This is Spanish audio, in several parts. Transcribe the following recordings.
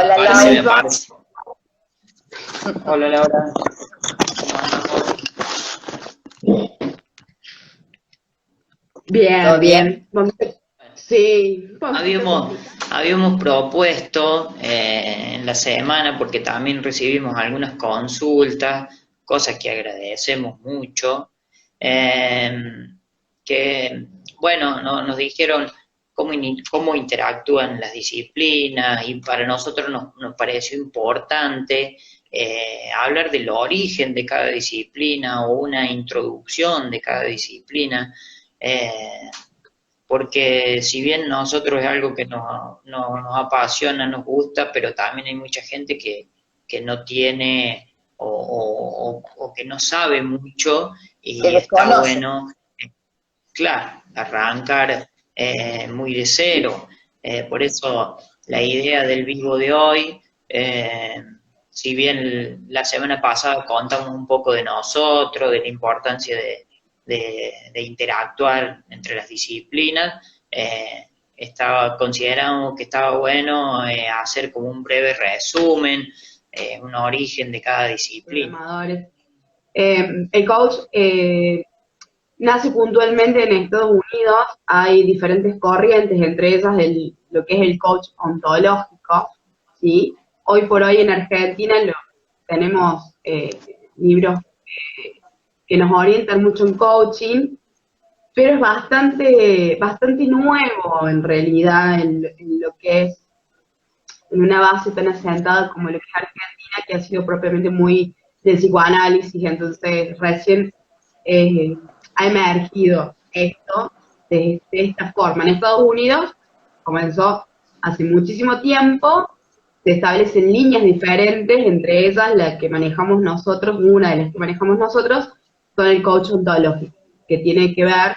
Hola, Me Lau. parece. Hola, Laura. Bien, ¿Todo bien? Sí, un poquito Habíamos, complicado. habíamos propuesto en la semana, porque también recibimos algunas consultas, cosas que agradecemos mucho, eh, que, bueno, nos dijeron cómo interactúan las disciplinas y para nosotros nos pareció importante hablar del origen de cada disciplina o una introducción de cada disciplina. eh, Porque si bien nosotros es algo que nos apasiona, nos gusta, pero también hay mucha gente que no tiene o que no sabe mucho Que y está desconoce. bueno, claro, arrancar muy de cero. Por eso la idea del vivo de hoy, si bien la semana pasada contamos un poco de nosotros, de la importancia de interactuar entre las disciplinas, consideramos que estaba bueno hacer como un breve resumen, un origen de cada disciplina. Programadores. El coach nace puntualmente en Estados Unidos. Hay diferentes corrientes, entre ellas lo que es el coach ontológico, ¿sí? Hoy por hoy en Argentina tenemos libros que nos orientan mucho en coaching, pero es bastante nuevo en realidad en lo que es en una base tan asentada como lo que es Argentina, que ha sido propiamente muy del psicoanálisis. Entonces recién ha emergido esto de esta forma. En Estados Unidos comenzó hace muchísimo tiempo, se establecen líneas diferentes, entre ellas la que manejamos nosotros, una de las que manejamos nosotros, son el coach ontológico, que tiene que ver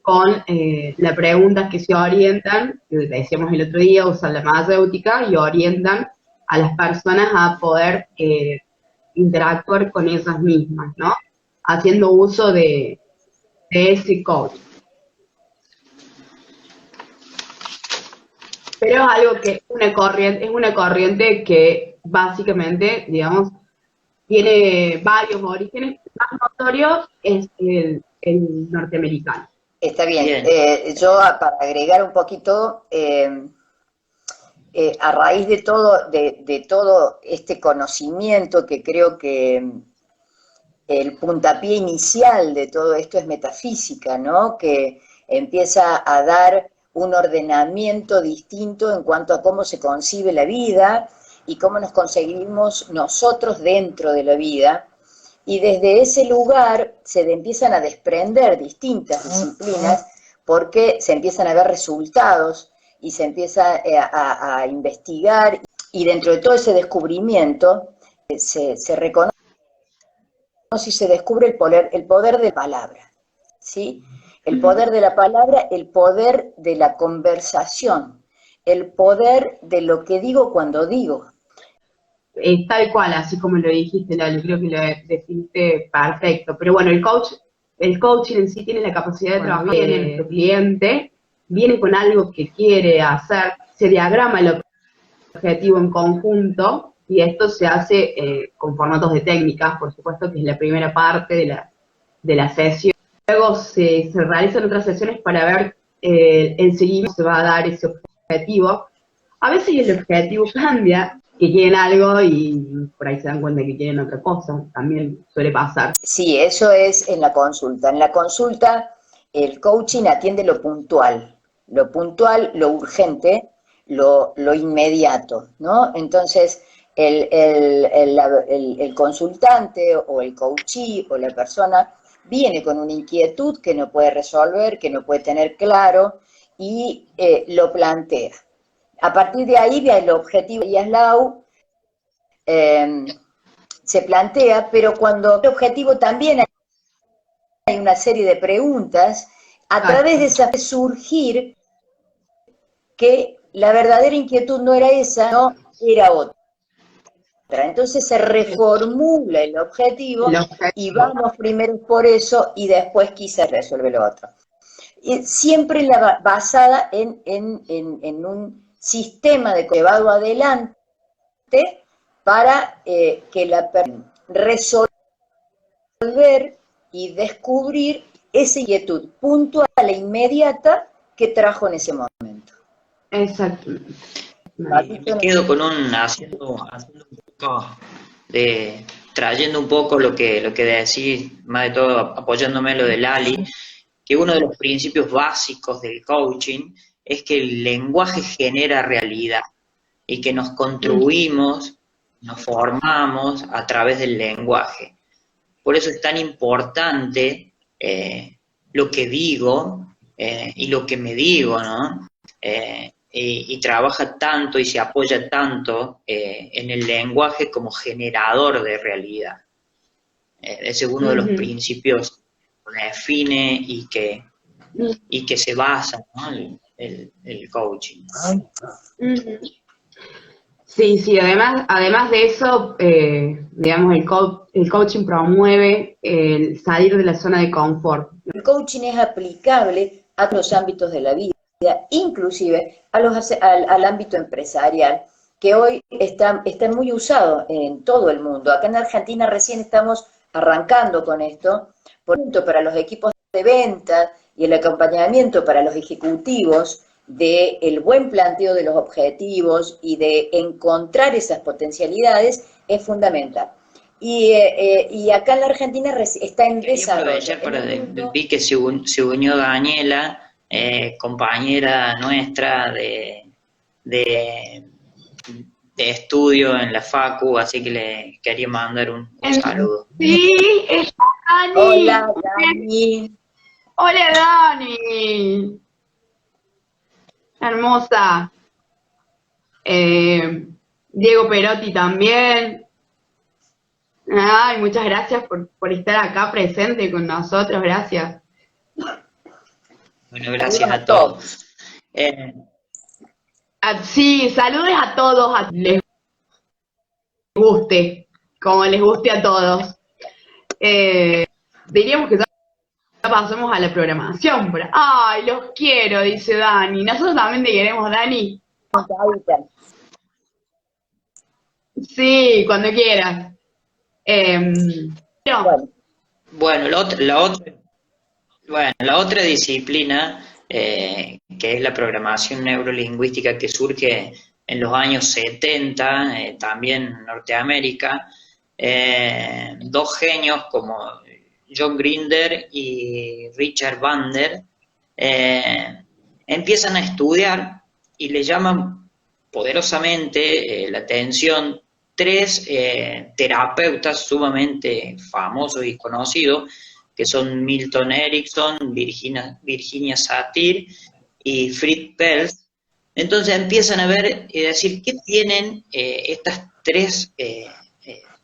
con las preguntas que se orientan, que decíamos el otro día, usan la mayéutica y orientan a las personas a poder interactuar con ellas mismas, ¿no? Haciendo uso de ese coach. Pero es algo que es una corriente que básicamente, digamos, tiene varios orígenes. El más notorio es el norteamericano. Está bien. Bien. Yo, para agregar un poquito, a raíz de todo este conocimiento, que creo que el puntapié inicial de todo esto es metafísica, ¿no? Que empieza a dar un ordenamiento distinto en cuanto a cómo se concibe la vida y cómo nos conseguimos nosotros dentro de la vida. Y desde ese lugar se empiezan a desprender distintas disciplinas porque se empiezan a ver resultados y se empieza a investigar, y dentro de todo ese descubrimiento se reconoce y se descubre el poder de la palabra, ¿sí? El poder de la palabra, el poder de la conversación, el poder de lo que digo cuando digo. Tal cual, así como lo dijiste, Lalo, creo que lo definiste perfecto. Pero bueno, el coaching en sí tiene la capacidad de trabajar en nuestro cliente, viene con algo que quiere hacer, se diagrama el objetivo en conjunto y esto se hace con formatos de técnicas, por supuesto, que es la primera parte de la sesión. Luego se realizan otras sesiones para ver el seguimiento que se va a dar ese objetivo. A veces el objetivo cambia, que quieren algo y por ahí se dan cuenta que quieren otra cosa, también suele pasar. Sí, eso es en la consulta. En la consulta el coaching atiende lo puntual, lo urgente, lo inmediato, ¿no? Entonces el consultante o el coachee o la persona viene con una inquietud que no puede resolver, que no puede tener claro, y lo plantea. A partir de ahí, el objetivo de Yaslau se plantea, pero cuando el objetivo también hay una serie de preguntas, a través de esas surgir que la verdadera inquietud no era esa, no era otra. Entonces se reformula el objetivo y vamos primero por eso y después quizás resuelve lo otro. Y siempre basada en un sistema de llevado adelante para que la persona resolver y descubrir esa inquietud puntual e inmediata que trajo en ese momento. Exactamente. Me quedo con haciendo un poco trayendo un poco lo que decís, más de todo apoyándome en lo de Lali, que uno de los principios básicos del coaching es que el lenguaje genera realidad y que nos construimos, nos formamos a través del lenguaje. Por eso es tan importante lo que digo y lo que me digo, ¿no? Y trabaja tanto y se apoya tanto en el lenguaje como generador de realidad. Ese es uno de los principios que define y que se basa, ¿no? el coaching. Sí, además de eso, digamos, el coaching promueve el salir de la zona de confort. El coaching es aplicable a los ámbitos de la vida, inclusive al ámbito empresarial, que hoy está muy usado en todo el mundo. Acá en Argentina recién estamos arrancando con esto, por ejemplo, para los equipos de venta y el acompañamiento para los ejecutivos del buen planteo de los objetivos y de encontrar esas potencialidades es fundamental. Y acá en la Argentina está en desarrollo. Aprovechar para vi que se unió Daniela, compañera nuestra de estudio en la Facu, así que le quería mandar un saludo. Sí, es Dani. Hola, Dani. Hola, Dani. Hermosa. Diego Perotti también. Ay, muchas gracias por estar acá presente con nosotros, gracias. Bueno, gracias a todos. Sí, saludos a todos, les guste, como les guste a todos. Diríamos que ya pasamos a la programación. Ay, los quiero, dice Dani. Nosotros también te queremos, Dani. Sí, cuando quieras. Bueno, la otra disciplina, que es la programación neurolingüística, que surge en los años 70, también en Norteamérica, dos genios como John Grinder y Richard Bandler empiezan a estudiar y le llaman poderosamente la atención tres terapeutas sumamente famosos y conocidos, que son Milton Erickson, Virginia Satir y Fritz Perls. Entonces empiezan a ver y decir qué tienen estas tres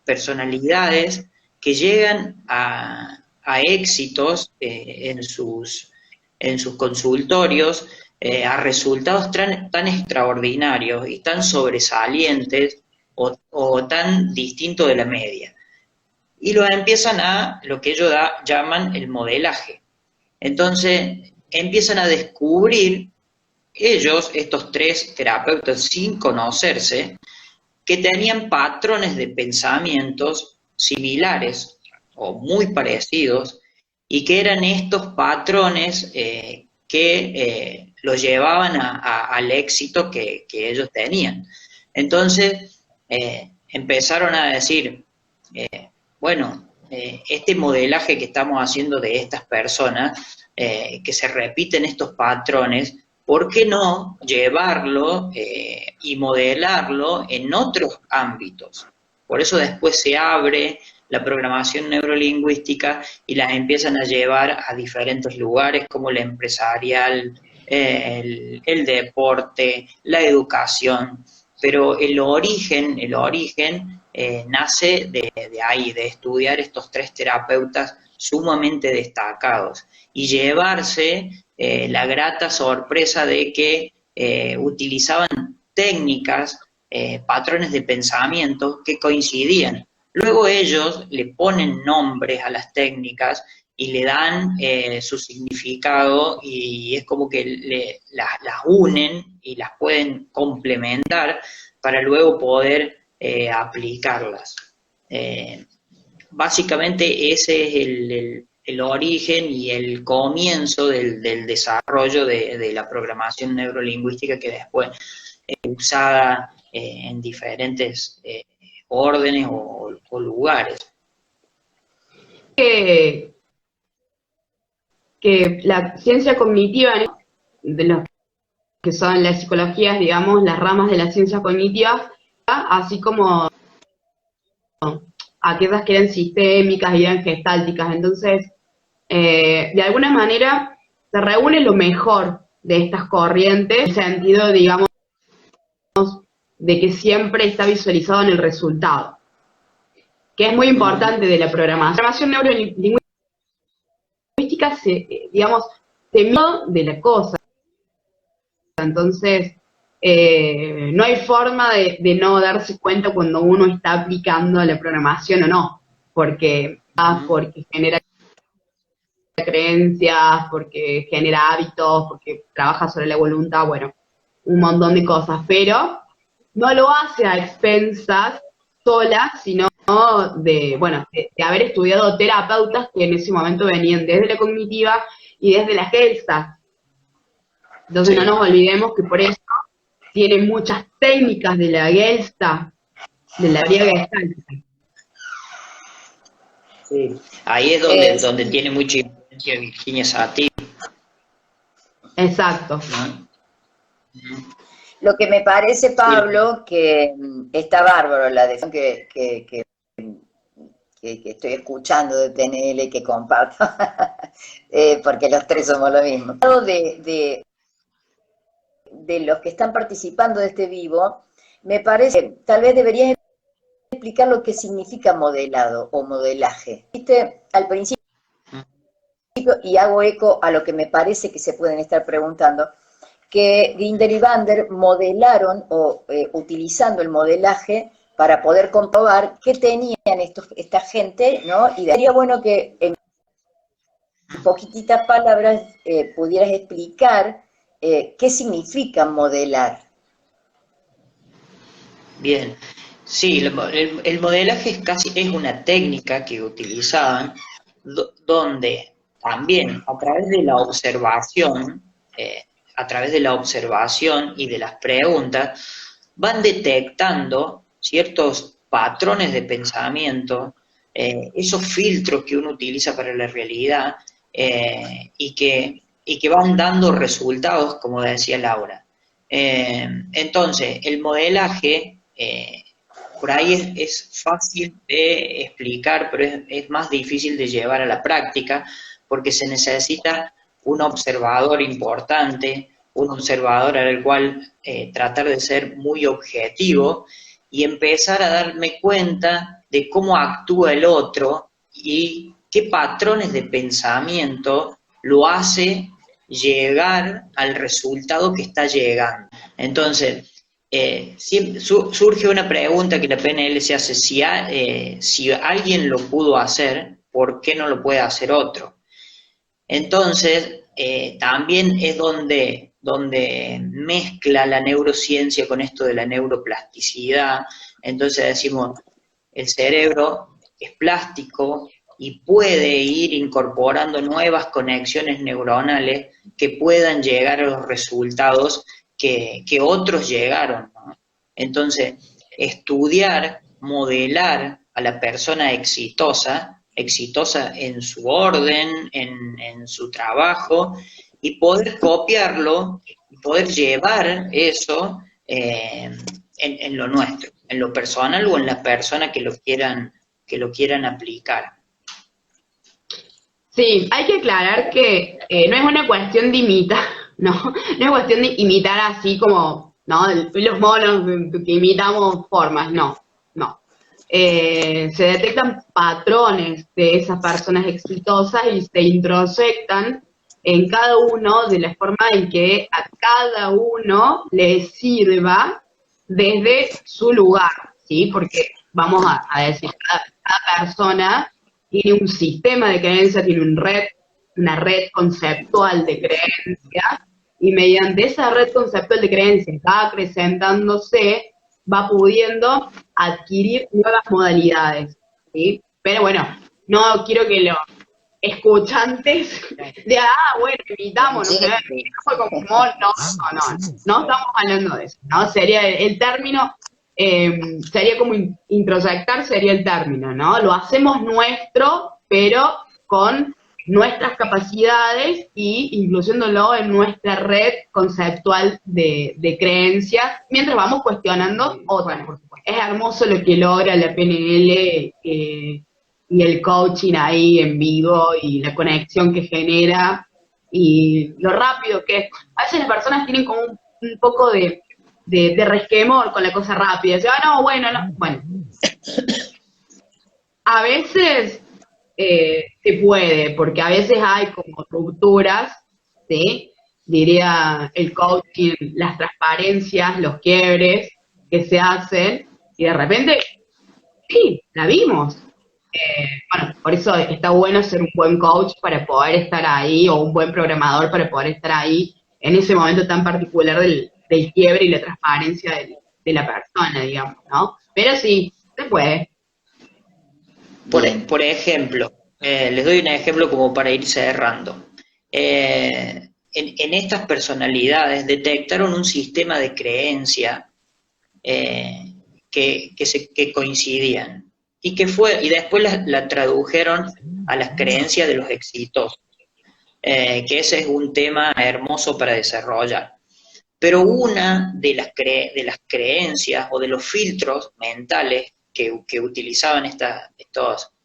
personalidades que llegan a éxitos en sus consultorios, a resultados tan extraordinarios y tan sobresalientes o tan distintos de la media. Y lo empiezan a lo que ellos llaman el modelaje. Entonces empiezan a descubrir ellos, estos tres terapeutas, sin conocerse, que tenían patrones de pensamientos similares o muy parecidos, y que eran estos patrones que los llevaban al éxito que ellos tenían. Entonces empezaron a decir, este modelaje que estamos haciendo de estas personas, que se repiten estos patrones, ¿por qué no llevarlo y modelarlo en otros ámbitos? Por eso después se abre la programación neurolingüística y las empiezan a llevar a diferentes lugares como el empresarial, el deporte, la educación, pero el origen nace de ahí, de estudiar estos tres terapeutas sumamente destacados y llevarse la grata sorpresa de que utilizaban técnicas, patrones de pensamiento que coincidían. Luego ellos le ponen nombres a las técnicas y le dan su significado, y es como que las unen y las pueden complementar para luego poder aplicarlas. Básicamente ese es el origen y el comienzo del desarrollo de la programación neurolingüística, que después es usada en diferentes órdenes o lugares. Que la ciencia cognitiva, de los que son las psicologías, digamos, las ramas de las ciencias cognitivas, así como aquellas que eran sistémicas y eran gestálticas. Entonces, de alguna manera, se reúne lo mejor de estas corrientes, en el sentido, digamos, de que siempre está visualizado en el resultado, que es muy importante de la programación. La programación neurolingüística digamos, temió de la cosa. Entonces, no hay forma de no darse cuenta cuando uno está aplicando la programación o no, porque genera creencias, porque genera hábitos, porque trabaja sobre la voluntad, bueno, un montón de cosas, pero no lo hace a expensas sola, sino de haber estudiado terapeutas que en ese momento venían desde la cognitiva y desde la Gestalt. Entonces Sí. no nos olvidemos que por eso tiene muchas técnicas de la Gestalt, de la vía gestáltica. Sí. Ahí es donde tiene mucha influencia Virginia Satir. Exacto. ¿No? Lo que me parece, Pablo, que está bárbaro la definición que estoy escuchando de PNL, que comparto, porque los tres somos lo mismo. De los que están participando de este vivo, me parece que tal vez deberías explicar lo que significa modelado o modelaje. ¿Viste? Al principio, y hago eco a lo que me parece que se pueden estar preguntando, que Grinder y Bander modelaron utilizando el modelaje para poder comprobar qué tenían esta gente, ¿no? Y sería bueno que en poquititas palabras pudieras explicar qué significa modelar. Bien, sí, el modelaje es una técnica que utilizaban donde también a través de la observación, y de las preguntas, van detectando ciertos patrones de pensamiento, esos filtros que uno utiliza para la realidad, y que van dando resultados, como decía Laura. Entonces, el modelaje, por ahí es fácil de explicar, pero es más difícil de llevar a la práctica, porque se necesita un observador importante, un observador al cual tratar de ser muy objetivo y empezar a darme cuenta de cómo actúa el otro y qué patrones de pensamiento lo hace llegar al resultado que está llegando. Entonces, surge una pregunta que la PNL se hace: si alguien lo pudo hacer, ¿por qué no lo puede hacer otro? Entonces, también es donde mezcla la neurociencia con esto de la neuroplasticidad. Entonces decimos, el cerebro es plástico y puede ir incorporando nuevas conexiones neuronales que puedan llegar a los resultados que otros llegaron, ¿no? Entonces, estudiar, modelar a la persona exitosa en su orden, en su trabajo, y poder copiarlo, y poder llevar eso en lo nuestro, en lo personal o en la persona que lo quieran aplicar. Sí, hay que aclarar que no es una cuestión de imitar, no es cuestión de imitar así como, ¿no? Los monos que imitamos formas, no. Se detectan patrones de esas personas exitosas y se introyectan en cada uno de la forma en que a cada uno le sirva desde su lugar, ¿sí? Porque vamos a decir, cada persona tiene un sistema de creencias, tiene una red conceptual de creencias, y mediante esa red conceptual de creencias va acrecentándose, va pudiendo adquirir nuevas modalidades, ¿sí? Pero bueno, no quiero que los escuchantes de, bueno, imitamos, no sé, imitamos como, no estamos hablando de eso, ¿no? Sería el término, sería como introyectar, sería el término, ¿no? Lo hacemos nuestro, pero con nuestras capacidades y incluyéndolo en nuestra red conceptual de creencias, mientras vamos cuestionando otras, por supuesto. Es hermoso lo que logra la PNL y el coaching ahí en vivo y la conexión que genera y lo rápido que es. A veces las personas tienen como un poco de resquemor con la cosa rápida. Dicen, no, bueno. A veces se puede, porque a veces hay como rupturas, ¿sí? Diría el coaching, las transparencias, los quiebres que se hacen, y de repente, sí, la vimos. Bueno, por eso está bueno ser un buen coach para poder estar ahí, o un buen programador para poder estar ahí en ese momento tan particular del quiebre y la transparencia de la persona, digamos, ¿no? Pero sí, se puede. Por ejemplo, les doy un ejemplo como para ir cerrando. En estas personalidades detectaron un sistema de creencia que coincidían y después la tradujeron a las creencias de los exitosos, que ese es un tema hermoso para desarrollar. Pero una de las creencias o de los filtros mentales que utilizaban estas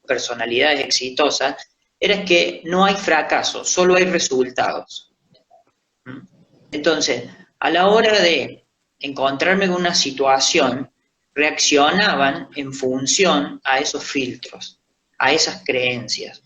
personalidades exitosas era que no hay fracaso, solo hay resultados. Entonces, a la hora de encontrarme con una situación, reaccionaban en función a esos filtros, a esas creencias.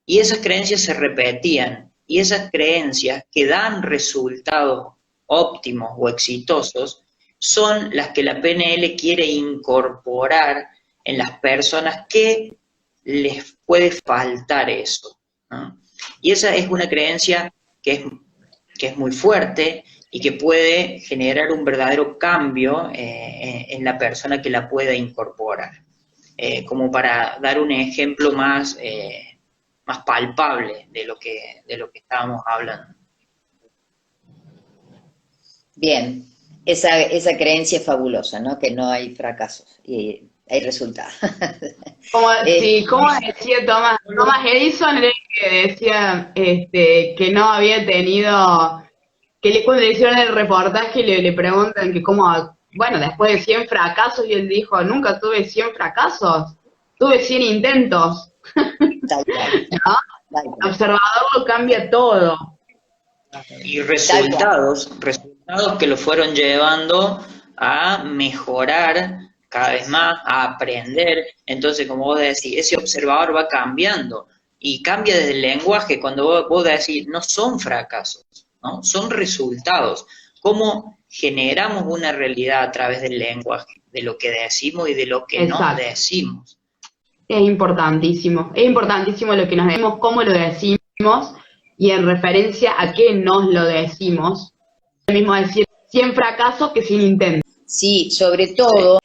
Y esas creencias se repetían, y esas creencias que dan resultados óptimos o exitosos son las que la PNL quiere incorporar en las personas que les puede faltar eso, ¿no? Y esa es una creencia que es muy fuerte y que puede generar un verdadero cambio en la persona que la pueda incorporar. Como para dar un ejemplo más palpable de lo que estábamos hablando. Bien, esa creencia es fabulosa, ¿no? Que no hay fracasos y hay resultados. Como decía Thomas Edison, era el que decía que no había tenido, cuando le hicieron el reportaje le preguntan que cómo, bueno, después de 100 fracasos, y él dijo, nunca tuve 100 fracasos, tuve 100 intentos. Tal cual. ¿No? El observador lo cambia todo. Y resultados que lo fueron llevando a mejorar cada vez más, a aprender. Entonces, como vos decís, ese observador va cambiando y cambia desde el lenguaje cuando vos decís, no son fracasos, ¿no? Son resultados. ¿Cómo generamos una realidad a través del lenguaje, de lo que decimos y de lo que no decimos? Es importantísimo lo que nos decimos, cómo lo decimos y en referencia a qué nos lo decimos. Es lo mismo decir 100 fracasos que 100 intentos. Sí, sobre todo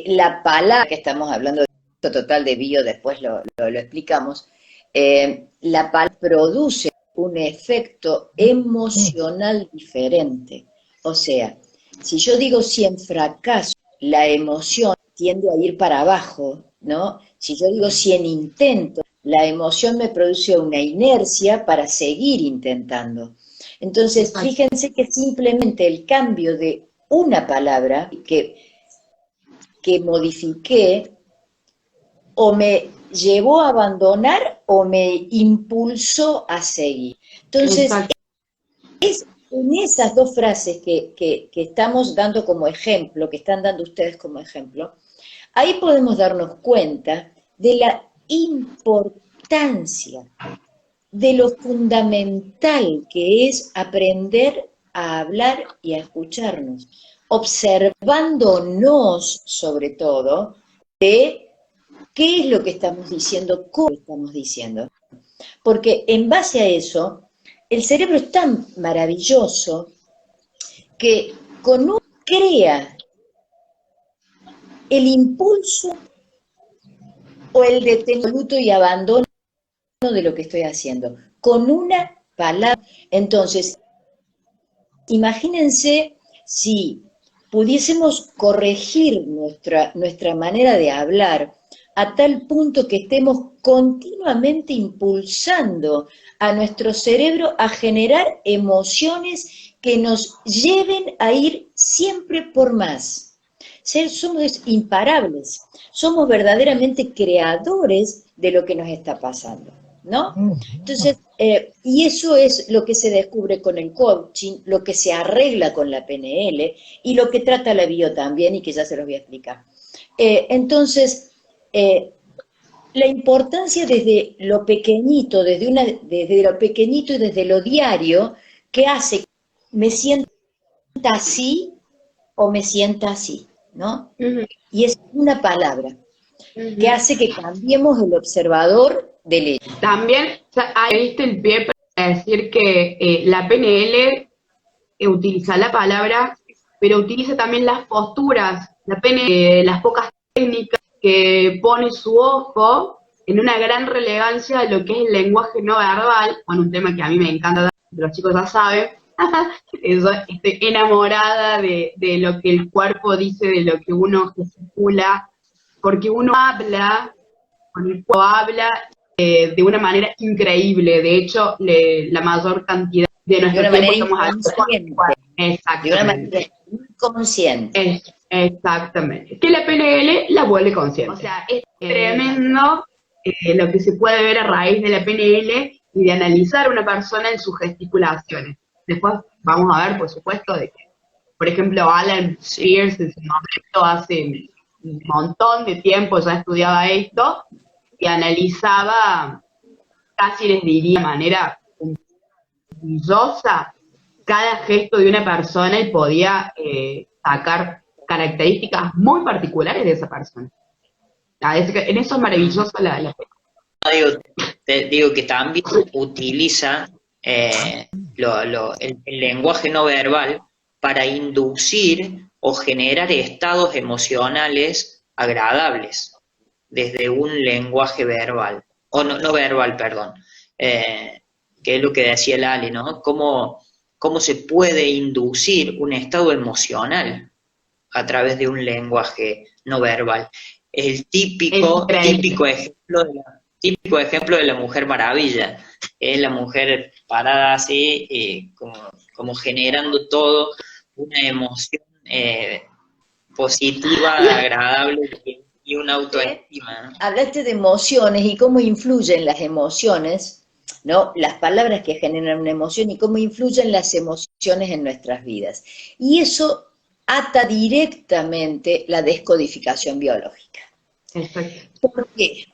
la palabra que estamos hablando de total de bio, después lo explicamos, la palabra produce un efecto emocional diferente. O sea, si yo digo 100 fracasos, la emoción tiende a ir para abajo, ¿no? Si yo digo 100 intentos, la emoción me produce una inercia para seguir intentando. Entonces, fíjense que simplemente el cambio de una palabra que modifiqué o me llevó a abandonar o me impulsó a seguir. Entonces, es en esas dos frases que estamos dando como ejemplo, que están dando ustedes como ejemplo, ahí podemos darnos cuenta de la importancia, de lo fundamental que es aprender a hablar y a escucharnos, observándonos sobre todo de qué es lo que estamos diciendo, cómo lo estamos diciendo. Porque en base a eso, el cerebro es tan maravilloso que con uno crea el impulso o el detenimiento y abandono de lo que estoy haciendo, con una palabra. Entonces, imagínense si pudiésemos corregir nuestra manera de hablar a tal punto que estemos continuamente impulsando a nuestro cerebro a generar emociones que nos lleven a ir siempre por más. Somos imparables, somos verdaderamente creadores de lo que nos está pasando, ¿no? Entonces, y eso es lo que se descubre con el coaching, lo que se arregla con la PNL y lo que trata la bio también, y que ya se los voy a explicar. Entonces, la importancia desde lo pequeñito, desde lo pequeñito y desde lo diario, que hace que me sienta así o me sienta así, ¿no? Y es una palabra que hace que cambiemos el observador del hecho. También, o sea, ahí viste el pie para decir que la PNL utiliza la palabra, pero utiliza también las posturas, la PNL, las pocas técnicas que pone su ojo en una gran relevancia de lo que es el lenguaje no verbal, bueno, un tema que a mí me encanta, los chicos ya saben, estoy enamorada de lo que el cuerpo dice, de lo que uno gesticula, porque uno habla, con el cuerpo habla de una manera increíble, de hecho, la mayor cantidad de nuestro tiempo estamos haciendo. Exactamente. De una manera inconsciente. Exactamente. Que la PNL la vuelve consciente. O sea, es tremendo lo que se puede ver a raíz de la PNL y de analizar a una persona en sus gesticulaciones. Después vamos a ver, por supuesto, de que, por ejemplo, Alan Spears en su momento hace un montón de tiempo ya estudiaba esto y analizaba, casi les diría de manera puntillosa, cada gesto de una persona y podía sacar características muy particulares de esa persona. En eso es maravilloso la digo que también utiliza el lenguaje no verbal para inducir o generar estados emocionales agradables desde un lenguaje verbal, o no verbal, perdón, que es lo que decía Lali, ¿no? ¿Cómo se puede inducir un estado emocional a través de un lenguaje no verbal? El típico ejemplo de la Mujer Maravilla, es la mujer parada así, como generando todo una emoción positiva, agradable y una autoestima, ¿no? Hablaste de emociones y cómo influyen las emociones, ¿no? Las palabras que generan una emoción y cómo influyen las emociones en nuestras vidas. Y eso ata directamente la descodificación biológica. Exacto. ¿Por qué?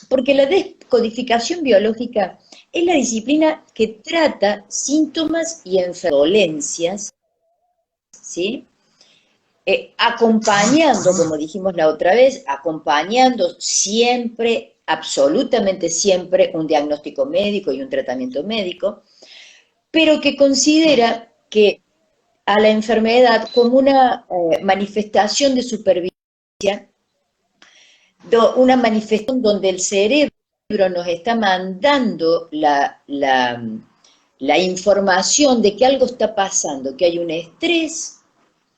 Porque la descodificación biológica es la disciplina que trata síntomas y dolencias, ¿sí? Acompañando, como dijimos la otra vez, acompañando siempre, absolutamente siempre, un diagnóstico médico y un tratamiento médico, pero que considera que a la enfermedad como una manifestación de supervivencia, una manifestación donde el cerebro nos está mandando la información de que algo está pasando, que hay un estrés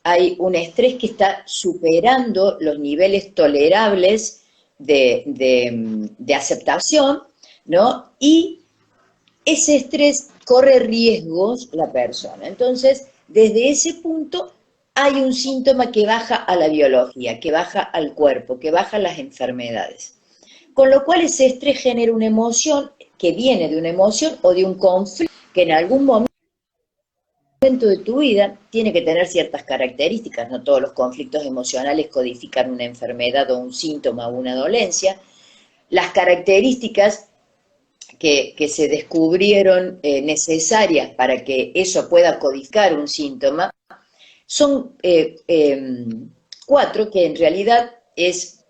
que está superando los niveles tolerables de aceptación, ¿no? Y ese estrés corre riesgos la persona. Entonces, desde ese punto hay un síntoma que baja a la biología, que baja al cuerpo, que baja a las enfermedades. Con lo cual ese estrés genera una emoción que viene de una emoción o de un conflicto que en algún momento de tu vida tiene que tener ciertas características. No todos los conflictos emocionales codifican una enfermedad o un síntoma o una dolencia. Las características que se descubrieron necesarias para que eso pueda codificar un síntoma son 4, que en realidad es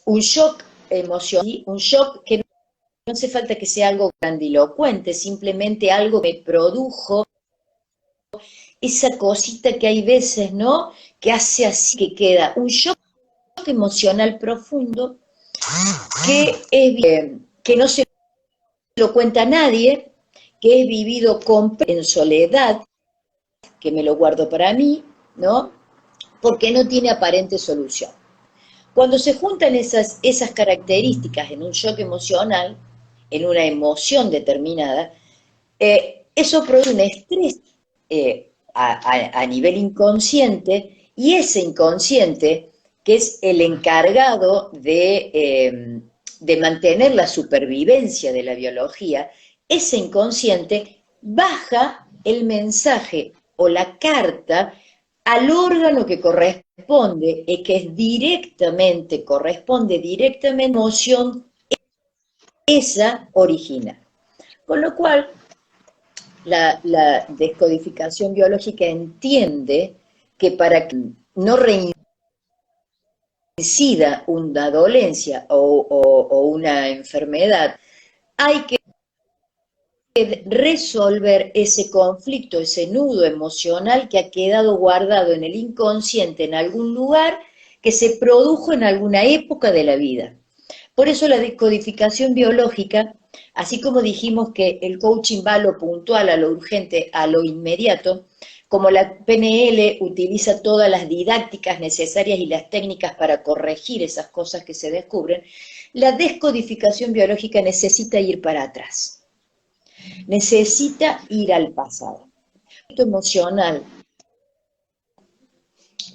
un shock emocional, un shock que no hace falta que sea algo grandilocuente, simplemente algo que produjo esa cosita que hay veces, ¿no?, que hace así, que queda un shock emocional profundo que no se lo cuenta a nadie, que es vivido en soledad, que me lo guardo para mí, ¿no? Porque no tiene aparente solución. Cuando se juntan esas características en un shock emocional, en una emoción determinada, eso produce un estrés a nivel inconsciente, y ese inconsciente, que es el encargado de mantener la supervivencia de la biología, ese inconsciente baja el mensaje o la carta al órgano que corresponde, y que corresponde directamente a la emoción esa original. Con lo cual, la descodificación biológica entiende que para que no reincida una dolencia o una enfermedad, hay que resolver ese conflicto, ese nudo emocional que ha quedado guardado en el inconsciente en algún lugar, que se produjo en alguna época de la vida. Por eso la descodificación biológica, así como dijimos que el coaching va a lo puntual, a lo urgente, a lo inmediato, como la PNL utiliza todas las didácticas necesarias y las técnicas para corregir esas cosas que se descubren, la descodificación biológica necesita ir para atrás. Necesita ir al pasado. El emocional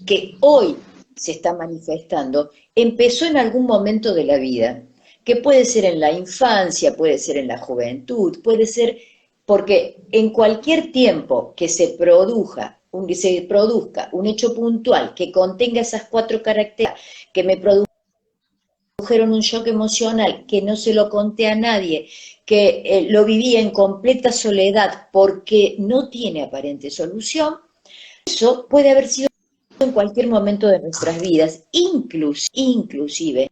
que hoy se está manifestando empezó en algún momento de la vida, que puede ser en la infancia, puede ser en la juventud, puede ser porque en cualquier tiempo que se produzca un hecho puntual que contenga esas 4 características que me produjeron un shock emocional, que no se lo conté a nadie, que lo viví en completa soledad porque no tiene aparente solución, eso puede haber sido en cualquier momento de nuestras vidas, inclusive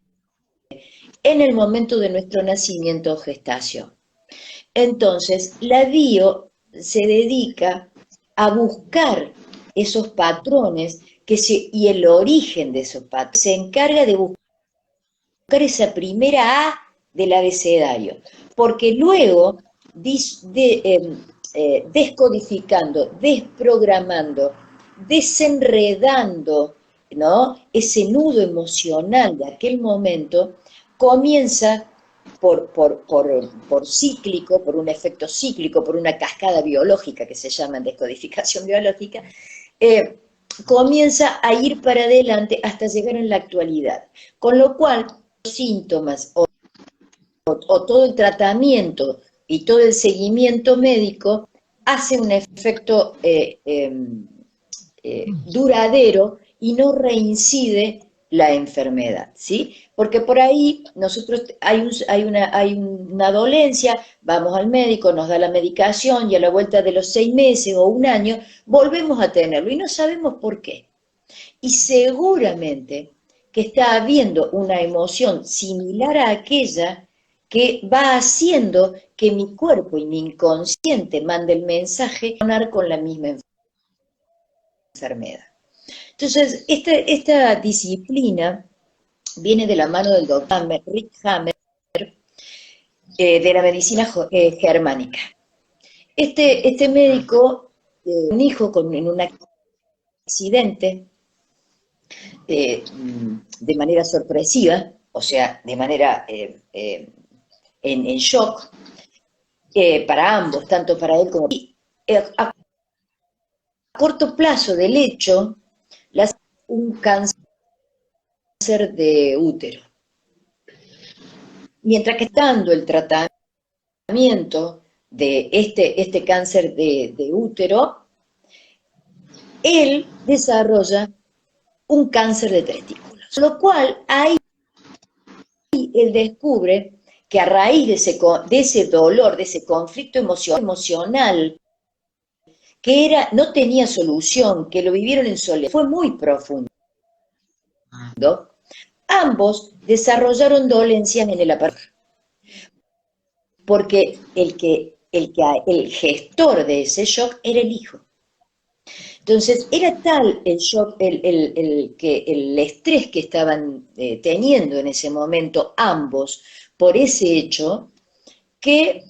en el momento de nuestro nacimiento o gestación. Entonces, la bio se dedica a buscar esos patrones y el origen de esos patrones. Se encarga de buscar esa primera A del abecedario, porque luego descodificando, desprogramando, desenredando, ¿no?, ese nudo emocional de aquel momento, comienza por cíclico, por un efecto cíclico, por una cascada biológica que se llama en descodificación biológica, comienza a ir para adelante hasta llegar en la actualidad. Con lo cual, los síntomas o todo el tratamiento y todo el seguimiento médico hace un efecto duradero y no reincide la enfermedad, ¿sí? Porque por ahí hay una dolencia, vamos al médico, nos da la medicación y a la vuelta de los 6 meses o un año volvemos a tenerlo y no sabemos por qué. Y seguramente que está habiendo una emoción similar a aquella que va haciendo que mi cuerpo y mi inconsciente mande el mensaje con la misma enfermedad. Entonces, esta disciplina viene de la mano del doctor Rick Hammer, de la medicina germánica. Este médico, un hijo en un accidente, de manera sorpresiva, o sea, de manera en shock, para ambos, tanto para él como a corto plazo del hecho, un cáncer de útero. Mientras que estando el tratamiento de este cáncer de útero, él desarrolla un cáncer de testículos. Lo cual ahí él descubre que a raíz de ese dolor, de ese conflicto emocional, que no tenía solución, que lo vivieron en soledad, fue muy profundo. Ambos desarrollaron dolencias en el aparato, porque el gestor de ese shock era el hijo. Entonces, era tal el shock, el estrés que estaban teniendo en ese momento ambos por ese hecho, que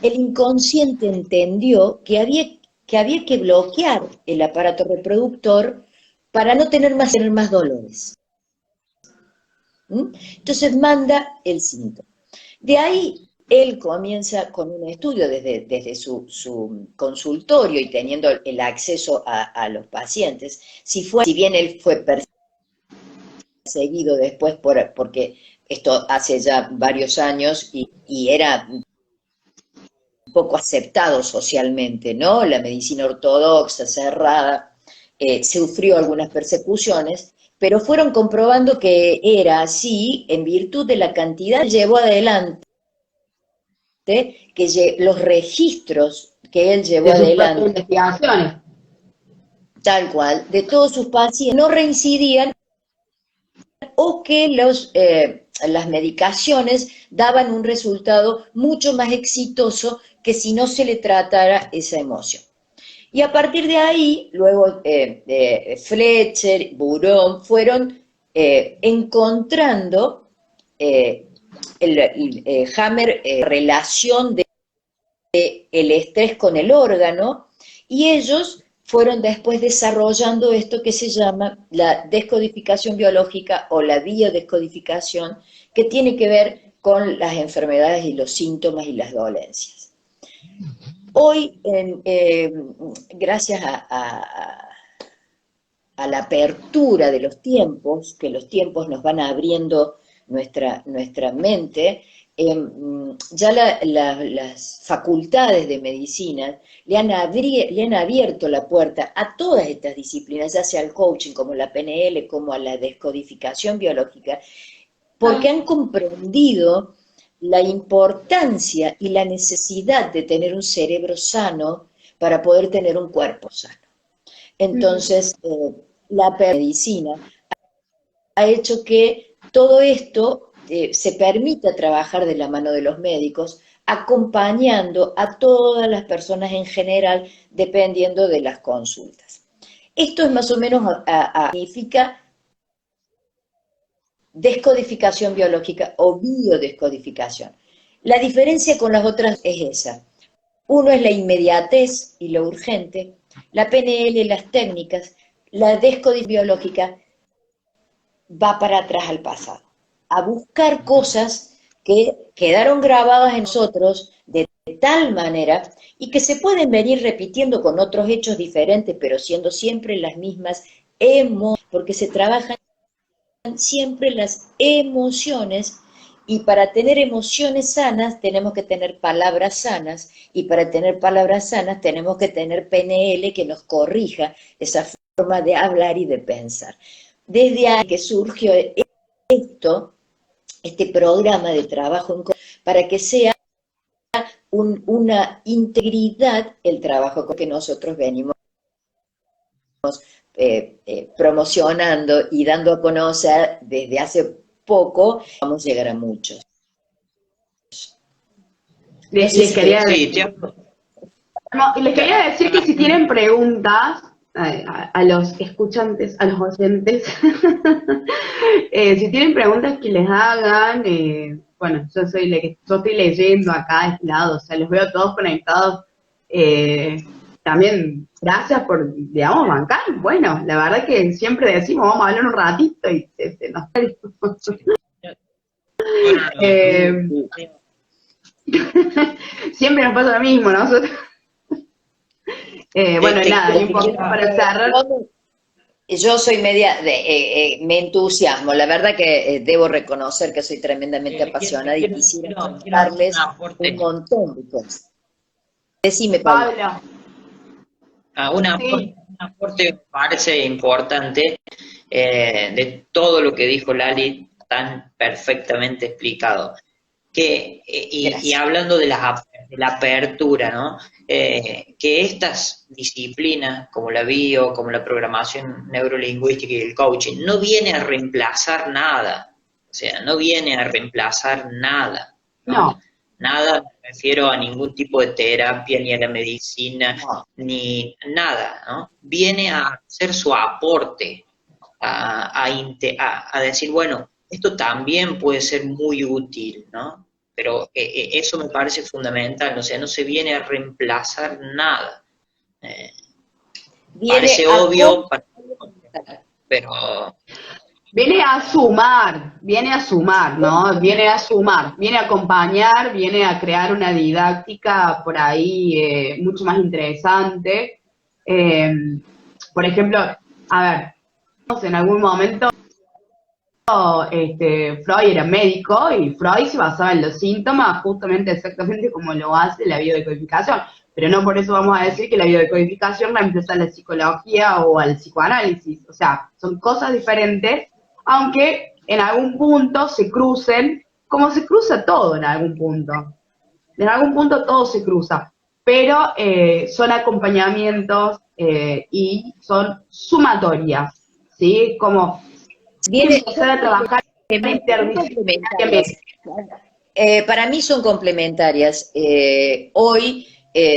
el inconsciente entendió que había que bloquear el aparato reproductor para no tener más dolores. ¿Mm? Entonces manda el síntoma. De ahí él comienza con un estudio desde su consultorio y teniendo el acceso a los pacientes. Si bien él fue perseguido después porque esto hace ya varios años y era un poco aceptado socialmente, ¿no? La medicina ortodoxa, cerrada, sufrió algunas persecuciones, pero fueron comprobando que era así en virtud de la cantidad que llevó adelante, los registros que él llevó de sus propias adelante, investigaciones. tal cual, de todos sus pacientes, no reincidían o que las medicaciones daban un resultado mucho más exitoso que si no se le tratara esa emoción. Y a partir de ahí, luego Fletcher, Burón, fueron encontrando Hammer relación el estrés con el órgano, y ellos fueron después desarrollando esto que se llama la descodificación biológica o la biodescodificación, que tiene que ver con las enfermedades y los síntomas y las dolencias. Hoy, gracias a la apertura de los tiempos, que los tiempos nos van abriendo nuestra mente, ya las facultades de medicina le han abierto la puerta a todas estas disciplinas, ya sea al coaching, como la PNL, como a la descodificación biológica, porque han comprendido la importancia y la necesidad de tener un cerebro sano para poder tener un cuerpo sano. Entonces, la medicina ha hecho que todo esto se permita trabajar de la mano de los médicos, acompañando a todas las personas en general, dependiendo de las consultas. Esto es más o menos, significa descodificación biológica o biodescodificación. La diferencia con las otras es esa. Uno es la inmediatez y lo urgente, la PNL, las técnicas, la descodificación biológica va para atrás al pasado, a buscar cosas que quedaron grabadas en nosotros de tal manera y que se pueden venir repitiendo con otros hechos diferentes, pero siendo siempre las mismas emociones, porque se trabajan siempre las emociones, y para tener emociones sanas tenemos que tener palabras sanas, y para tener palabras sanas tenemos que tener PNL que nos corrija esa forma de hablar y de pensar. Desde ahí que surgió este programa de trabajo para que sea una integridad el trabajo que nosotros venimos promocionando y dando a conocer desde hace poco. Vamos a llegar a muchos. Les quería decir que si tienen preguntas a los escuchantes, a los oyentes, si tienen preguntas que les hagan, bueno, yo estoy leyendo acá de este lado, o sea, los veo todos conectados. También gracias por, digamos, bancar. Bueno, la verdad que siempre decimos, vamos a hablar un ratito y nos siempre nos pasa lo mismo, ¿no? Bueno, nada, no importa, para cerrar. Yo soy me entusiasmo, la verdad que debo reconocer que soy tremendamente apasionada y quisiera contarles un montón de cosas. Decime, Pablo. Un aporte me parece importante de todo lo que dijo Lali, tan perfectamente explicado. Y hablando de la apertura, ¿no? Que estas disciplinas, como la bio, como la programación neurolingüística y el coaching, no viene a reemplazar nada. O sea, no viene a reemplazar nada. No. Nada, me refiero a ningún tipo de terapia, ni a la medicina, No. ni nada, ¿no? Viene a hacer su aporte, a decir, bueno, esto también puede ser muy útil, ¿no? Pero eso me parece fundamental, o sea, no se viene a reemplazar nada. Eh, Viene parece a obvio, complementar. pero Viene a sumar, ¿no? Viene a sumar, viene a acompañar, viene a crear una didáctica por ahí mucho más interesante. Eh, por ejemplo, a ver, en algún momento Freud era médico y Freud se basaba en los síntomas justamente exactamente como lo hace la biodecodificación. Pero no por eso vamos a decir que la biodecodificación reemplaza a la psicología o al psicoanálisis. O sea, son cosas diferentes, aunque en algún punto se crucen, como se cruza todo en algún punto. En algún punto todo se cruza, pero son acompañamientos y son sumatorias, ¿sí? Como Viene, yo empezar a creo trabajar son complementarias. interdisciplinariamente. Para mí son complementarias. Hoy,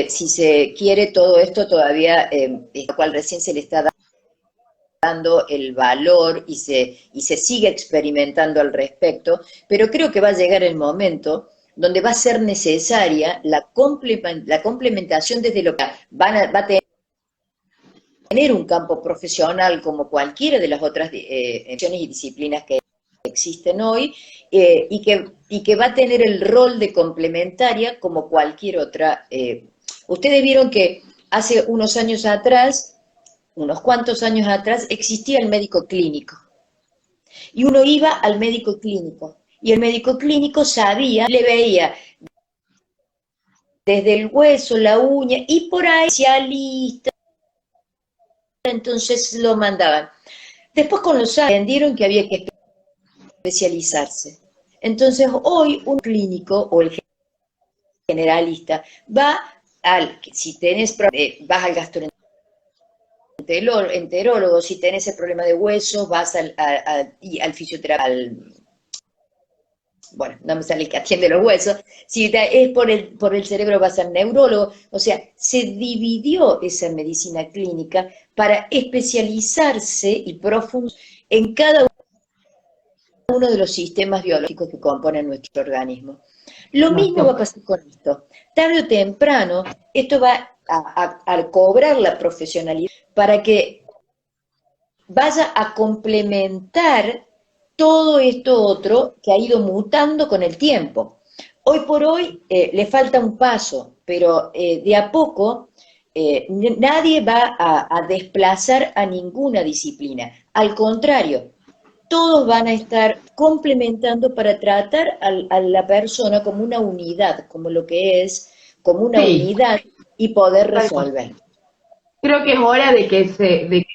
si se quiere todo esto, todavía, lo cual recién se le está dando el valor y se sigue experimentando al respecto, pero creo que va a llegar el momento donde va a ser necesaria la complementación desde lo que va a tener un campo profesional como cualquiera de las otras opciones y disciplinas que existen hoy, y que va a tener el rol de complementaria como cualquier otra. Ustedes vieron que hace unos años atrás, unos cuantos años atrás, existía el médico clínico. Y uno iba al médico clínico. Y el médico clínico sabía, le veía desde el hueso, la uña, y por ahí especialista, entonces lo mandaban. Después con los años entendieron que había que especializarse. Entonces hoy un clínico o el generalista va si tenés, vas al gastroenterólogo, si tenés el problema de huesos, vas al fisioterapeuta, bueno, no me sale el que atiende los huesos, si es por el cerebro vas al neurólogo, o sea, se dividió esa medicina clínica para especializarse y profundizar en cada uno de los sistemas biológicos que componen nuestro organismo. Lo mismo va a pasar con esto. Tarde o temprano, esto va a cobrar la profesionalidad para que vaya a complementar todo esto otro que ha ido mutando con el tiempo. Hoy por hoy le falta un paso, pero de a poco nadie va a desplazar a ninguna disciplina. Al contrario, todos van a estar complementando para tratar a la persona como una unidad, como lo que es, como una Sí, unidad y poder resolver. creo que es hora de que se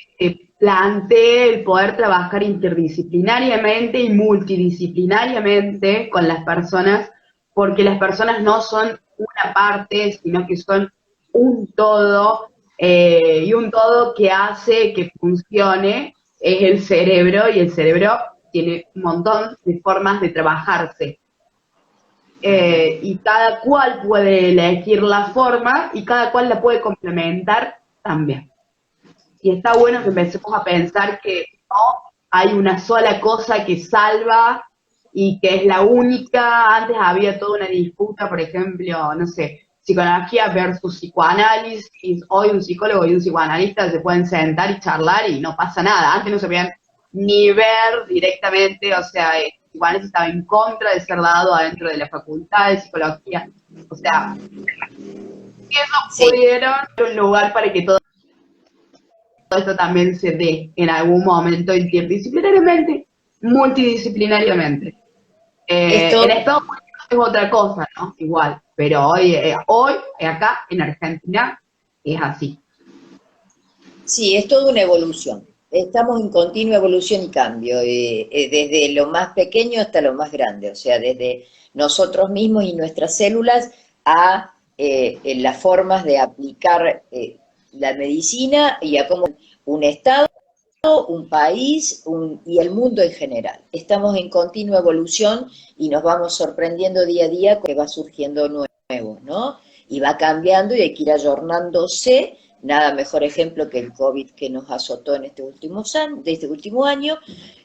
plantee el poder trabajar interdisciplinariamente y multidisciplinariamente con las personas, porque las personas no son una parte, sino que son un todo, y un todo que hace que funcione es el cerebro, y el cerebro tiene un montón de formas de trabajarse. Y cada cual puede elegir la forma y cada cual la puede complementar también. Y está bueno que empecemos a pensar que no hay una sola cosa que salva y que es la única. Antes había toda una disputa, por ejemplo, no sé, psicología versus psicoanálisis. Hoy un psicólogo y un psicoanalista se pueden sentar y charlar y no pasa nada. Antes no se podían ni ver directamente, o sea, el psicoanálisis estaba en contra de ser dado adentro de la facultad de psicología. O sea, si eso Sí, pudieron un lugar para que todo esto también se dé en algún momento interdisciplinariamente, multidisciplinariamente. En esto Estados Unidos es otra cosa, ¿no? Igual, pero hoy acá en Argentina es así. sí, es toda una evolución. Estamos en continua evolución y cambio, desde lo más pequeño hasta lo más grande, o sea, desde nosotros mismos y nuestras células a en las formas de aplicar la medicina y a cómo un Estado un país y el mundo en general. Estamos en continua evolución y nos vamos sorprendiendo día a día que va surgiendo nuevo, ¿no? Y va cambiando y hay que ir ayornándose. Nada mejor ejemplo que el COVID que nos azotó en este último año,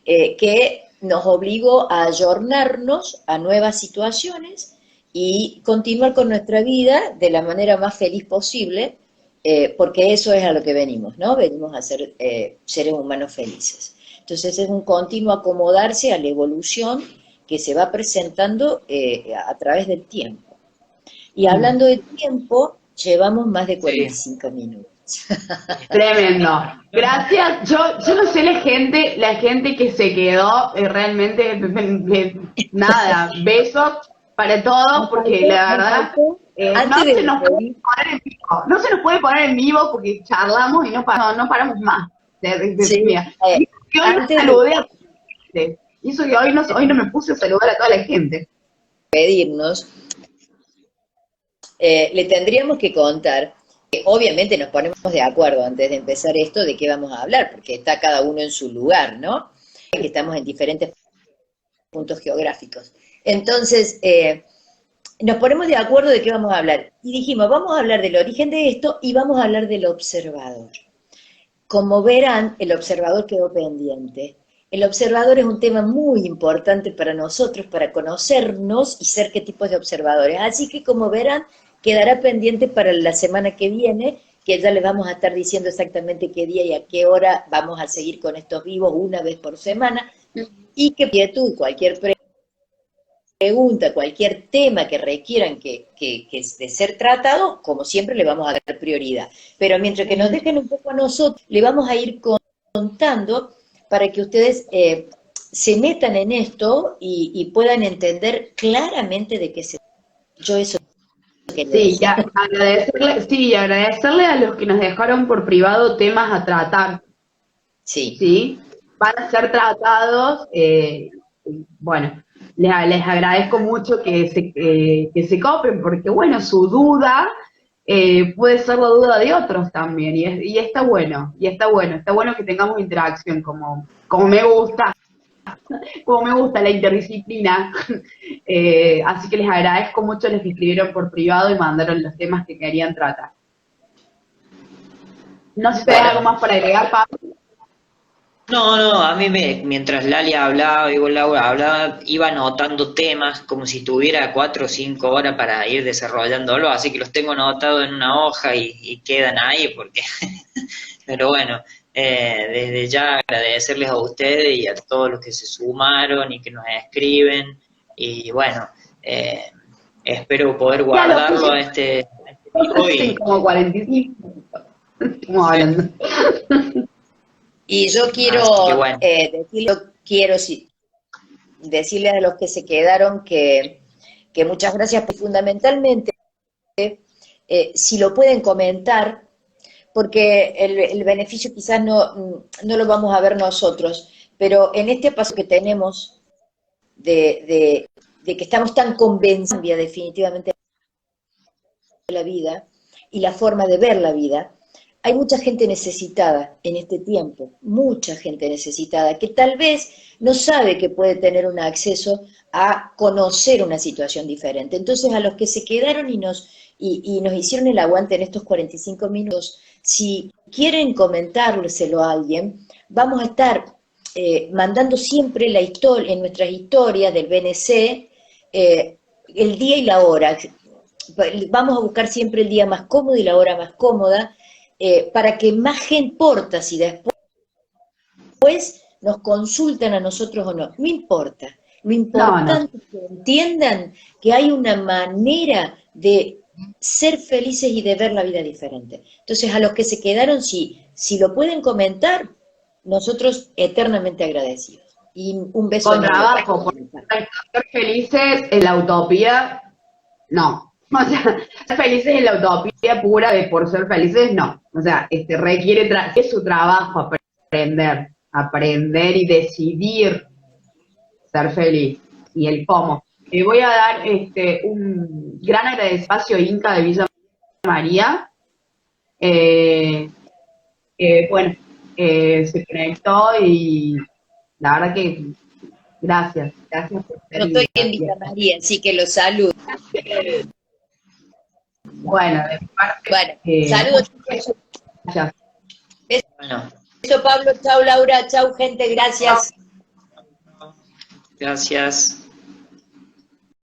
que nos obligó a ayornarnos a nuevas situaciones y continuar con nuestra vida de la manera más feliz posible, porque eso es a lo que venimos, ¿no? Venimos a ser seres humanos felices. Entonces es un continuo acomodarse a la evolución que se va presentando a través del tiempo. Y hablando de tiempo, llevamos más de 45 minutos. Tremendo. Gracias. Yo no sé la gente que se quedó realmente, nada, besos para todos, porque la verdad no se nos puede poner en vivo porque charlamos y no paramos más. Sí, Mira, y hoy no saludé a gente. Y eso que hoy no me puse a saludar a toda la gente. Pedirnos, le tendríamos que contar. Obviamente nos ponemos de acuerdo antes de empezar esto de qué vamos a hablar, porque está cada uno en su lugar, ¿no? Que estamos en diferentes puntos geográficos. Entonces, nos ponemos de acuerdo de qué vamos a hablar. Y dijimos, vamos a hablar del origen de esto y vamos a hablar del observador. Como verán, el observador quedó pendiente. El observador es un tema muy importante para nosotros, para conocernos y ser qué tipos de observadores. Así que, como verán, quedará pendiente para la semana que viene, que ya les vamos a estar diciendo exactamente qué día y a qué hora vamos a seguir con estos vivos una vez por semana, y que inquietud, cualquier pregunta, cualquier tema que requieran que de ser tratado, como siempre le vamos a dar prioridad. Pero mientras que nos dejen un poco a nosotros, le vamos a ir contando para que ustedes se metan en esto y puedan entender claramente de qué se trata. Yo eso Sí, agradecerle a los que nos dejaron por privado temas a tratar. Sí. Van a ser tratados, bueno, les agradezco mucho que se copen, porque bueno, su duda puede ser la duda de otros también, y está bueno que tengamos interacción como me gusta. Como me gusta la interdisciplina, así que les agradezco mucho a los que escribieron por privado y mandaron los temas que querían tratar. No sé si tenés algo más para agregar, Pablo. No, a mí mientras Lali hablaba y vos, Laura, hablaba, iba anotando temas como si tuviera 4 o 5 horas para ir desarrollándolo, así que los tengo anotados en una hoja y quedan ahí, porque pero bueno, desde ya agradecerles a ustedes y a todos los que se sumaron y que nos escriben, y bueno, espero poder guardarlo a este tipo y... Como 45 como hablando. Y yo quiero decirle a los que se quedaron que muchas gracias, fundamentalmente, si lo pueden comentar, porque el beneficio quizás no lo vamos a ver nosotros, pero en este paso que tenemos de que estamos tan convencidos definitivamente de la vida y la forma de ver la vida, hay mucha gente necesitada en este tiempo, mucha gente necesitada, que tal vez no sabe que puede tener un acceso a conocer una situación diferente. Entonces, a los que se quedaron y nos hicieron el aguante en estos 45 minutos, si quieren comentárselo a alguien, vamos a estar mandando siempre la historia, en nuestras historias del BNC, el día y la hora. Vamos a buscar siempre el día más cómodo y la hora más cómoda, para que más gente importa si después nos consultan a nosotros o no. No importa. Lo importante es que entiendan que hay una manera de ser felices y de ver la vida diferente. Entonces, a los que se quedaron, si lo pueden comentar, nosotros eternamente agradecidos. Y un beso. Con trabajo, porque ser felices en la utopía, no. O sea, ser felices en la utopía pura de por ser felices, no. O sea, requiere su trabajo, aprender y decidir ser feliz. Y el cómo. Voy a dar un gran agradecimiento a Espacio Inca de Villa María. Bueno, se conectó y la verdad que gracias por No ser estoy en Villa María, así que los saludo. Bueno, de mi parte, Bueno, saludos. gracias. Bueno, Beso Pablo, chau Laura, chau gente, gracias. gracias.